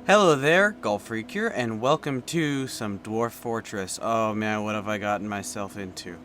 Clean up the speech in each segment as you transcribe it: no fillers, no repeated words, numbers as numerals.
Hello there, Golf Freak here, and welcome to some Dwarf Fortress. Oh man, what have I gotten myself into?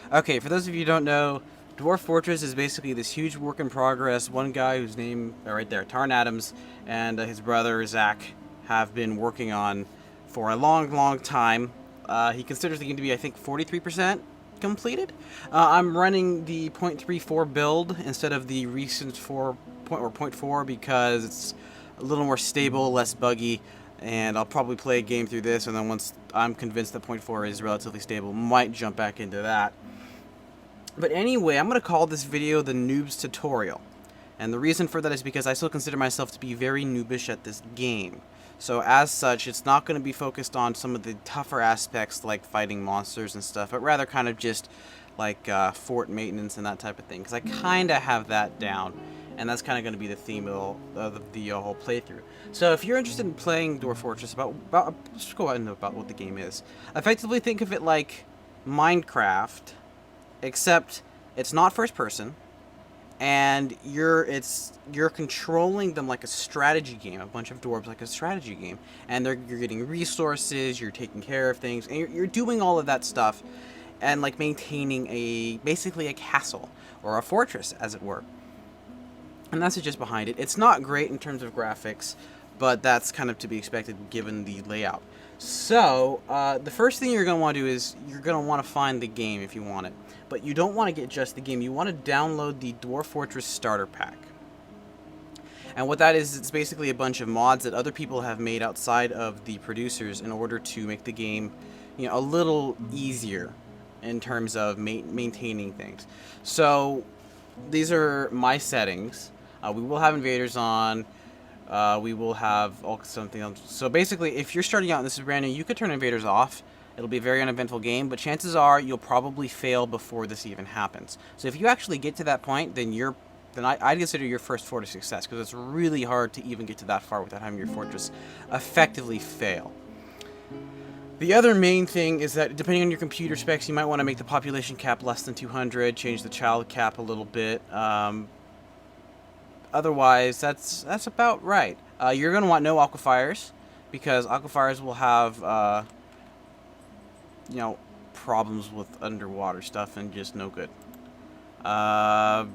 Okay, for those of you who don't know, Dwarf Fortress is basically this huge work in progress. One guy whose name, right there, Tarn Adams, and his brother Zach have been working on for a long time. He considers the game to be, I think, 43% completed. I'm running the .34 build instead of the recent 4 because it's a little more stable, less buggy, and I'll probably play a game through this, and then once I'm convinced that point 4 is relatively stable, might jump back into that. But anyway, I'm going to call this video the Noob's Tutorial. And the reason for that is because I still consider myself to be very noobish at this game. So as such, it's not going to be focused on some of the tougher aspects like fighting monsters and stuff, but rather kind of just like fort maintenance and that type of thing, because I kind of have that down. And that's kind of going to be the theme of the whole playthrough. So if you're interested in playing Dwarf Fortress, let's go ahead and about what the game is. Effectively think of it like Minecraft, except it's not first person, and you're controlling them like a strategy game, a bunch of dwarves like a strategy game, and you're getting resources, you're taking care of things, and you're doing all of that stuff, and like maintaining basically a castle or a fortress, as it were. And that's just behind it. It's not great in terms of graphics, but that's kind of to be expected given the layout. So, the first thing you're going to want to do is you're going to want to find the game if you want it. But you don't want to get just the game. You want to download the Dwarf Fortress Starter Pack. And what that is, it's basically a bunch of mods that other people have made outside of the producers in order to make the game, a little easier in terms of maintaining things. So, these are my settings. We will have invaders on. We will have something else. So basically, if you're starting out and this is brand new, you could turn invaders off. It'll be a very uneventful game, but chances are you'll probably fail before this even happens. So if you actually get to that point, then I'd consider your first fort a success, because it's really hard to even get to that far without having your fortress effectively fail. The other main thing is that depending on your computer specs, you might want to make the population cap less than 200, change the child cap a little bit. Otherwise, that's about right. You're going to want no aquifers, because aquifers will have, problems with underwater stuff and just no good. Yeah,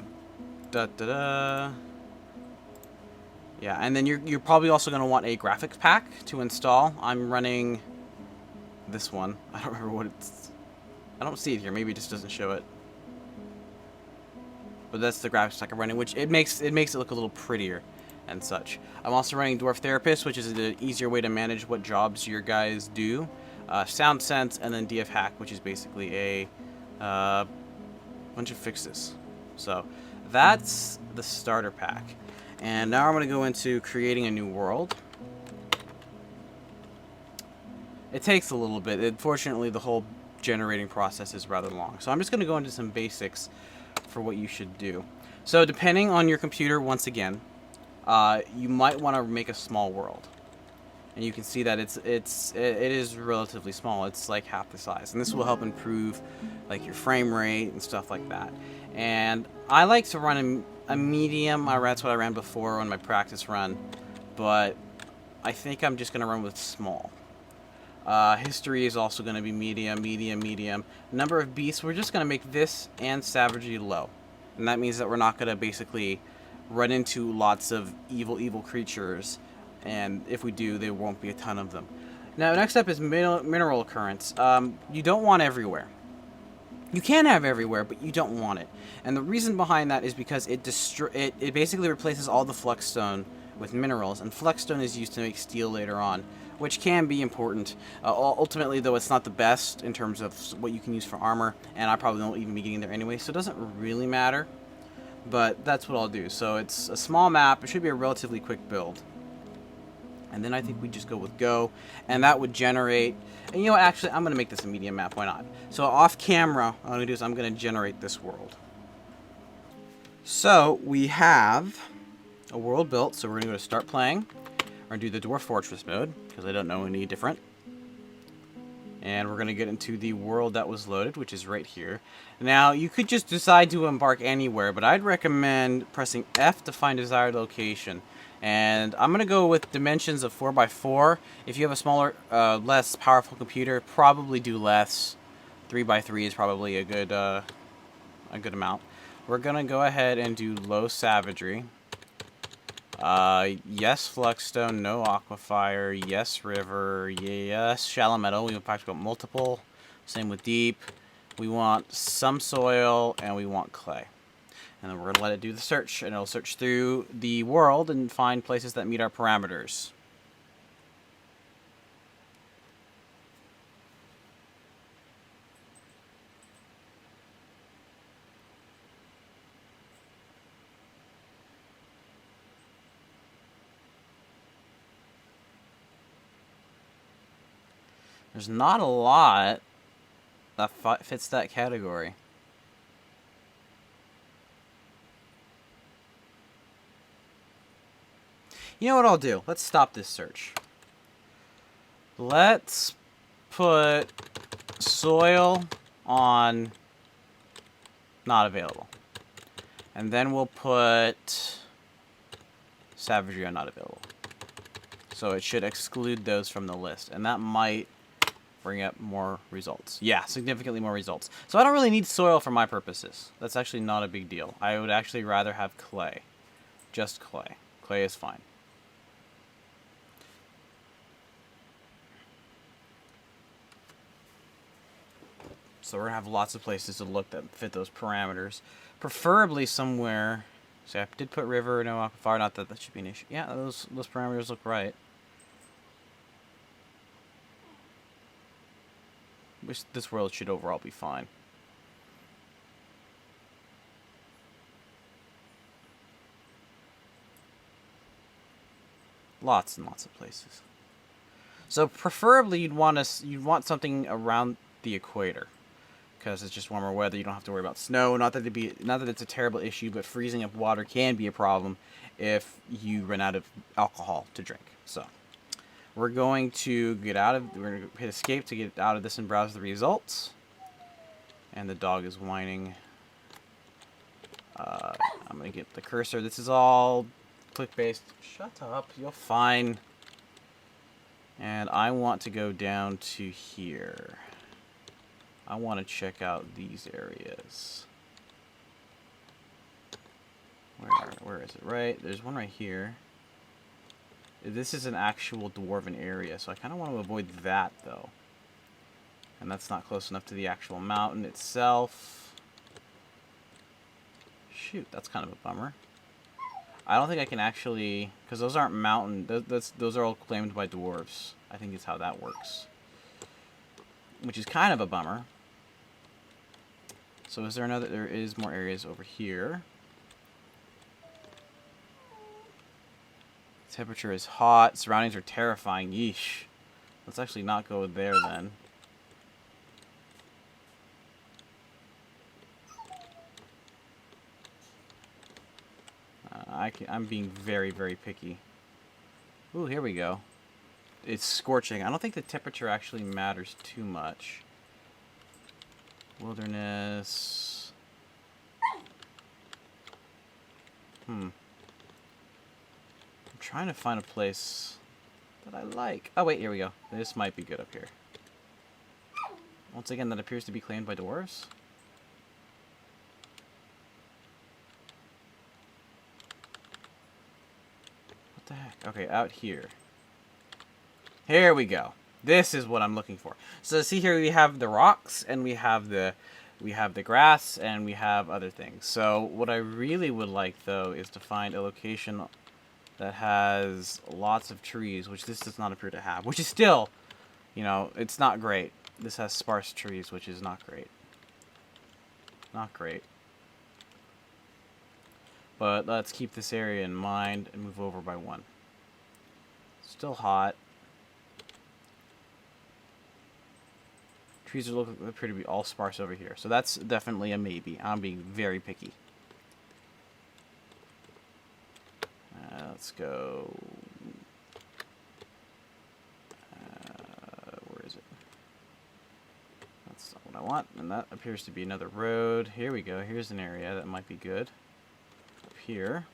and then you're probably also going to want a graphics pack to install. I'm running this one. I don't remember what it's... I don't see it here. Maybe it just doesn't show it. But that's the graphics pack I'm running, which it makes it look a little prettier and such. I'm also running Dwarf Therapist, which is an easier way to manage what jobs your guys do. Sound Sense, and then DF Hack, which is basically a bunch of fixes. So that's the starter pack. And now I'm going to go into creating a new world. It takes a little bit. Unfortunately, the whole generating process is rather long. So I'm just going to go into some basics for what you should do. So depending on your computer, once again, you might want to make a small world. And you can see that it is relatively small. It's like half the size. And this will help improve like your frame rate and stuff like that. And I like to run a medium. That's what I ran before on my practice run. But I think I'm just going to run with small. History is also going to be medium. Number of beasts, we're just going to make this and savagery low. And that means that we're not going to basically run into lots of evil creatures. And if we do, there won't be a ton of them. Now, next up is mineral occurrence. You don't want everywhere. You can have everywhere, but you don't want it. And the reason behind that is because it basically replaces all the flexstone with minerals. And flexstone is used to make steel later on, which can be important. Ultimately, though, it's not the best in terms of what you can use for armor, and I probably won't even be getting there anyway, so it doesn't really matter. But that's what I'll do. So it's a small map. It should be a relatively quick build. And then I think we just go with go, and that would generate... And actually, I'm going to make this a medium map. Why not? So off camera, what I'm going to do is I'm going to generate this world. So we have a world built, so we're going to go to start playing. We're going to do the Dwarf Fortress mode, because I don't know any different. And we're going to get into the world that was loaded, which is right here. Now, you could just decide to embark anywhere, but I'd recommend pressing F to find desired location. And I'm going to go with dimensions of 4x4. If you have a smaller, less powerful computer, probably do less. 3x3 is probably a good amount. We're going to go ahead and do low savagery. Yes Fluxstone, no Aquafire, yes River, yes Shallow Metal. We've got multiple. Same with Deep. We want some soil, and we want clay. And then we're going to let it do the search, and it'll search through the world and find places that meet our parameters. There's not a lot that fits that category. You know what I'll do? Let's stop this search. Let's put soil on not available. And then we'll put savagery on not available. So it should exclude those from the list. And that might bring up more results. Yeah, significantly more results. So I don't really need soil for my purposes. That's actually not a big deal. I would actually rather have clay. Just clay. Clay is fine. So we're going to have lots of places to look that fit those parameters. Preferably somewhere... So I did put river, no aquifer, not that that should be an issue. Yeah, those parameters look right. This world should overall be fine. Lots and lots of places. So preferably you'd want something around the equator, because it's just warmer weather. You don't have to worry about snow. Not that it's a terrible issue, but freezing up water can be a problem if you run out of alcohol to drink. So we're going to we're going to hit escape to get out of this and browse the results. And the dog is whining. I'm going to get the cursor. This is all click-based. Shut up. You're fine. And I want to go down to here. I want to check out these areas. Where is it? Right, there's one right here. This is an actual dwarven area, so I kind of want to avoid that, though. And that's not close enough to the actual mountain itself. Shoot, that's kind of a bummer. I don't think I can actually... Because those aren't mountain... Those are all claimed by dwarves. I think it's how that works. Which is kind of a bummer. So is there another... There is more areas over here. Temperature is hot. Surroundings are terrifying. Yeesh. Let's actually not go there then. I'm being very, very picky. Ooh, here we go. It's scorching. I don't think the temperature actually matters too much. Wilderness. I'm trying to find a place that I like. Oh, wait, here we go. This might be good up here. Once again, that appears to be claimed by dwarves. What the heck? Okay, out here. Here we go. This is what I'm looking for. So see here we have the rocks and we have the grass and we have other things. So what I really would like though is to find a location that has lots of trees, which this does not appear to have, which is still, you know, it's not great. This has sparse trees, which is not great. Not great. But let's keep this area in mind and move over by one. Still hot. Trees appear to be all sparse over here. So that's definitely a maybe. I'm being very picky. Let's go... where is it? That's not what I want. And that appears to be another road. Here we go. Here's an area that might be good. Up here.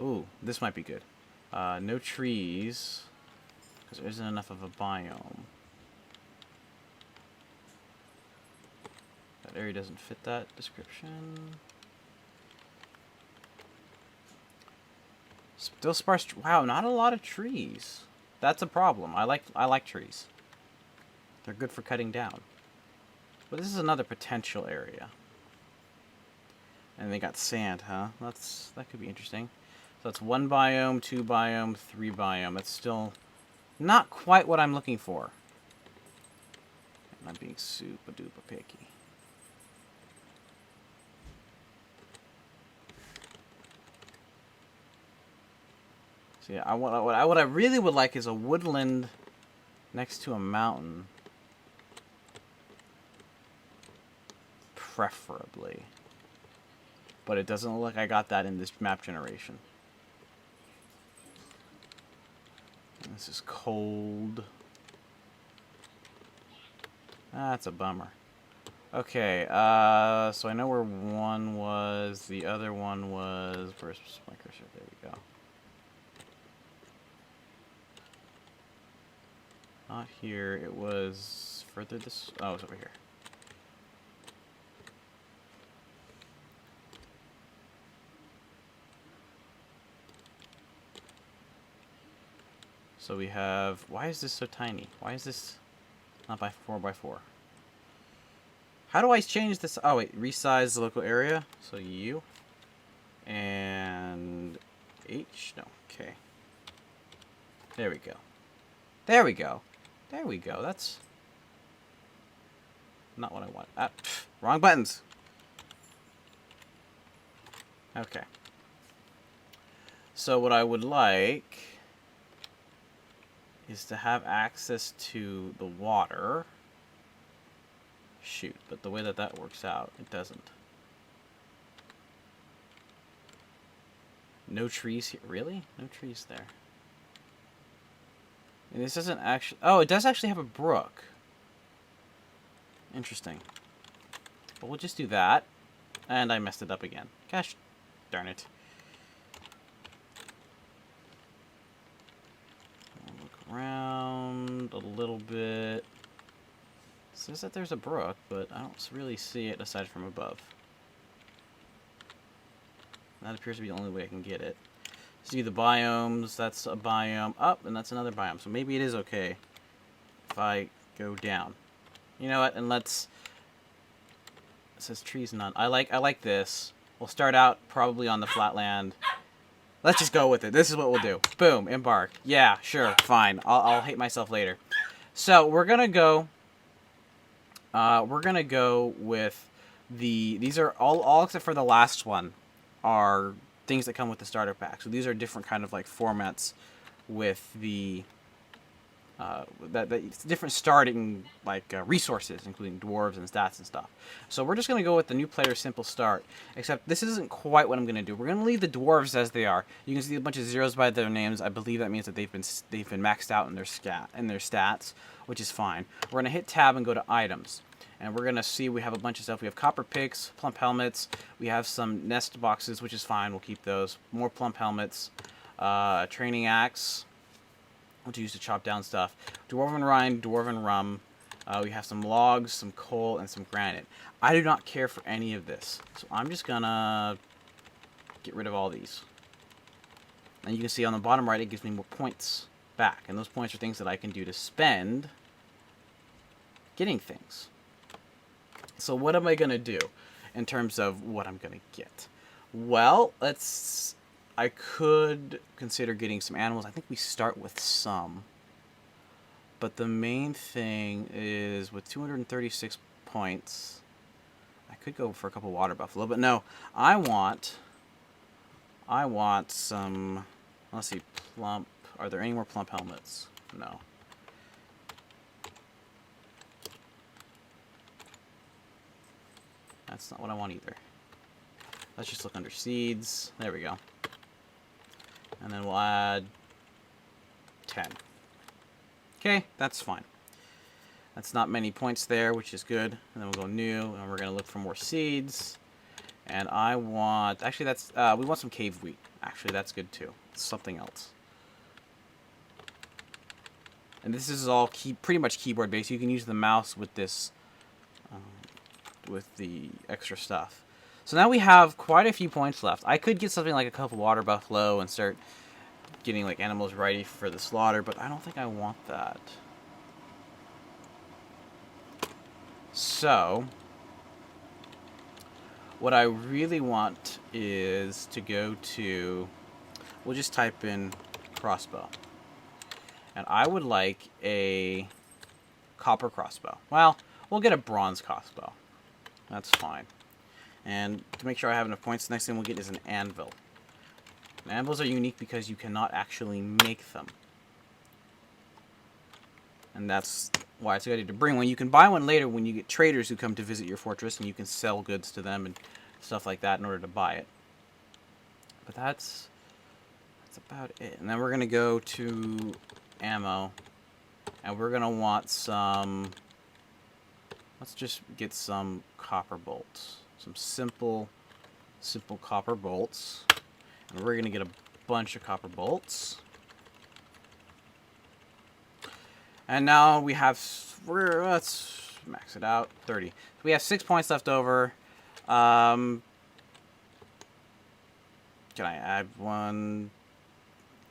Ooh, this might be good. No trees, because there isn't enough of a biome. That area doesn't fit that description. Still sparse. Wow, not a lot of trees. That's a problem. I like trees. They're good for cutting down. But this is another potential area. And they got sand, huh? That could be interesting. So that's 1 biome, 2 biome, 3 biome. That's still not quite what I'm looking for. I'm being super duper picky. So yeah, what I really would like is a woodland next to a mountain. Preferably. But it doesn't look like I got that in this map generation. And this is cold. That's a bummer. Okay, so I know where one was. The other one was... Where's my cursor? There we go. Not here. It was further this... Oh, it's over here. So we have... Why is this so tiny? Why is this not by 4x4? How do I change this? Oh, wait. Resize the local area. So U. And H. No. Okay. There we go. There we go. There we go. That's not what I want. Wrong buttons. Okay. So what I would like is to have access to the water. Shoot, but the way that works out, it doesn't. No trees here. Really? No trees there. And this doesn't actually... Oh, it does actually have a brook. Interesting. But we'll just do that. And I messed it up again. Gosh darn it. I'll look around a little bit. It says that there's a brook, but I don't really see it aside from above. That appears to be the only way I can get it. See the biomes, that's a biome up, and that's another biome. So maybe it is okay if I go down. You know what? And let's... It says trees none. I like this. We'll start out probably on the flatland. Let's just go with it. This is what we'll do. Boom, embark. Yeah, sure, fine. I'll hate myself later. So we're gonna go. We're gonna go with the. These are all except for the last one are things that come with the starter pack. So these are different kind of like formats with the it's different starting like resources, including dwarves and stats and stuff. So we're just gonna go with the new player simple start. Except this isn't quite what I'm gonna do. We're gonna leave the dwarves as they are. You can see a bunch of zeros by their names. I believe that means that they've been maxed out in their stats, which is fine. We're gonna hit tab and go to items. And we're going to see we have a bunch of stuff. We have copper picks, plump helmets. We have some nest boxes, which is fine. We'll keep those. More plump helmets. Training axe, which we use to chop down stuff. Dwarven rind, dwarven rum. We have some logs, some coal, and some granite. I do not care for any of this. So I'm just going to get rid of all these. And you can see on the bottom right, it gives me more points back. And those points are things that I can do to spend getting things. So what am I going to do in terms of what I'm going to get? Well, I could consider getting some animals. I think we start with some. But the main thing is with 236 points, I could go for a couple water buffalo. But no, I want some, let's see, plump. Are there any more plump helmets? No. That's not what I want either. Let's just look under seeds. There we go. And then we'll add 10. Okay, that's fine. That's not many points there, which is good. And then we'll go new, and we're going to look for more seeds. And I want... Actually, that's... we want some cave wheat. Actually, that's good, too. It's something else. And this is all pretty much keyboard-based. You can use the mouse with this... with the extra stuff. So now we have quite a few points left. I could get something like a couple water buffalo and start getting like animals ready for the slaughter, but I don't think I want that. So, what I really want is to go to, we'll just type in crossbow. And I would like a copper crossbow. Well, we'll get a bronze crossbow. That's fine. And to make sure I have enough points, the next thing we'll get is an anvil. And anvils are unique because you cannot actually make them. And that's why it's a good idea to bring one. You can buy one later when you get traders who come to visit your fortress, and you can sell goods to them and stuff like that in order to buy it. But that's about it. And then we're going to go to ammo. And we're going to want some... Let's just get some copper bolts. Some simple copper bolts. And we're going to get a bunch of copper bolts. And now we have... let's max it out. 30. So we have 6 points left over. Can I add one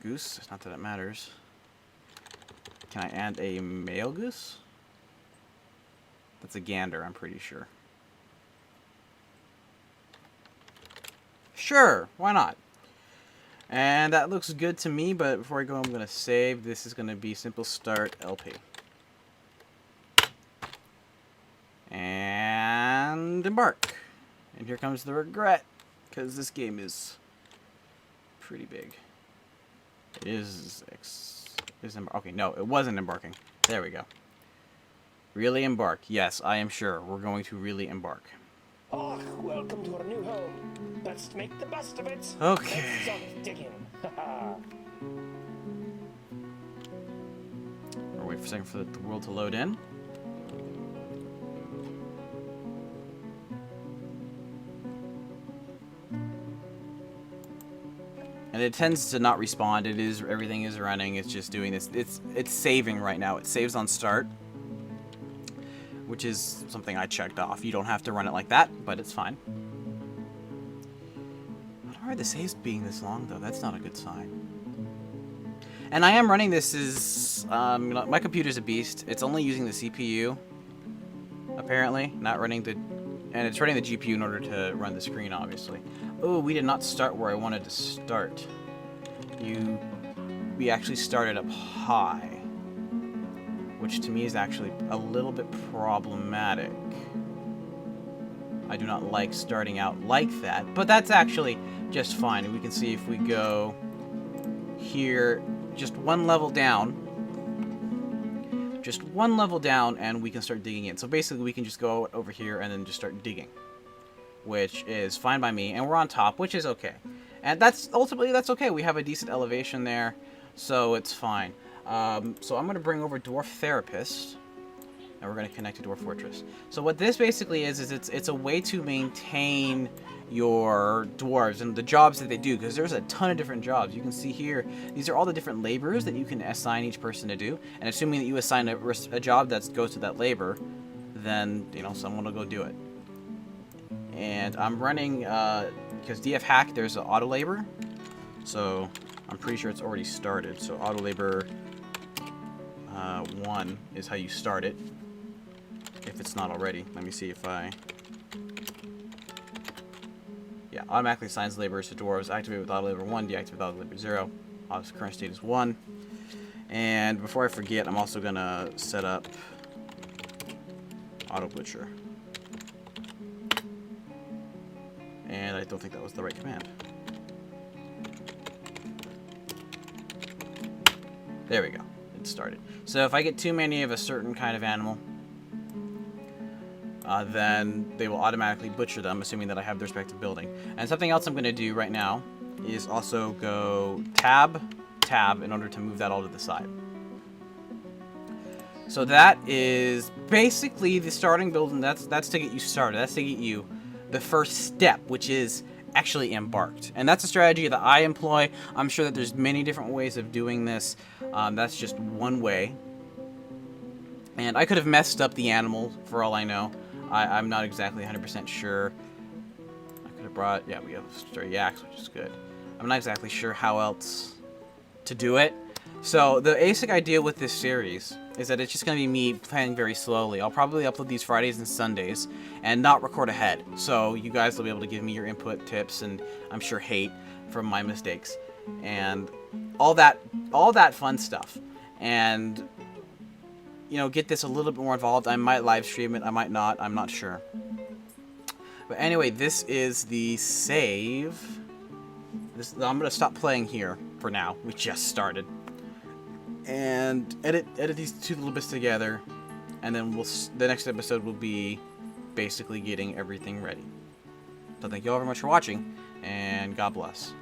goose? It's not that it matters. Can I add a male goose? That's a gander, I'm pretty sure. Sure, why not? And that looks good to me, but before I go, I'm going to save. This is going to be simple start LP. And embark. And here comes the regret, because this game is pretty big. It is okay, no, it wasn't embarking. There we go. Really embark. Yes, I am sure. We're going to really embark. Oh, welcome to our new home. Let's make the best of it. Okay. Let's start digging. We'll wait for a second for the world to load in. And it tends to not respond. Everything is running. It's just doing this. It's saving right now. It saves on start, which is something I checked off. You don't have to run it like that, but it's fine. Why are the saves being this long, though? That's not a good sign. And I am running this as... my computer's a beast. It's only using the CPU, apparently. Not running the... And it's running the GPU in order to run the screen, obviously. Oh, we did not start where I wanted to start. We actually started up high, which to me is actually a little bit problematic. I do not like starting out like that, but that's actually just fine. And we can see if we go here, just one level down, and we can start digging in. So basically we can just go over here and then just start digging, which is fine by me. And we're on top, which is okay. And that's okay. We have a decent elevation there, so it's fine. So I'm going to bring over Dwarf Therapist, and we're going to connect to Dwarf Fortress. So what this basically is it's a way to maintain your dwarves and the jobs that they do, because there's a ton of different jobs. You can see here, these are all the different labors that you can assign each person to do, and assuming that you assign a job that goes to that labor, then, you know, someone will go do it. And I'm running, because DF hack, there's an auto labor, so I'm pretty sure it's already started. So auto labor 1 is how you start it, if it's not already. Let me see if I... Yeah, automatically assigns laborers to dwarves. Activate with auto labor 1, deactivate with auto labor 0. Current state is 1. And before I forget, I'm also going to set up auto butcher. And I don't think that was the right command. There we go. It started. So if I get too many of a certain kind of animal, then they will automatically butcher them, assuming that I have the respective building. And something else I'm going to do right now is also go tab, in order to move that all to the side. So that is basically the starting build, and that's to get you started. That's to get you the first step, which is actually embarked. And that's a strategy that I employ. I'm sure that there's many different ways of doing this. That's just one way. And I could have messed up the animal for all I know. I'm not exactly 100% sure. I could have brought, yeah, we have stray yaks, which is good. I'm not exactly sure how else to do it. So the basic idea with this series is that it's just going to be me playing very slowly. I'll probably upload these Fridays and Sundays and not record ahead. So you guys will be able to give me your input, tips, and I'm sure hate from my mistakes and all that fun stuff. And you know, get this a little bit more involved. I might live stream it, I might not, I'm not sure. But anyway, this is the save. I'm going to stop playing here for now. We just started. And edit these two little bits together, and then the next episode will be basically getting everything ready. So thank you all very much for watching, and God bless.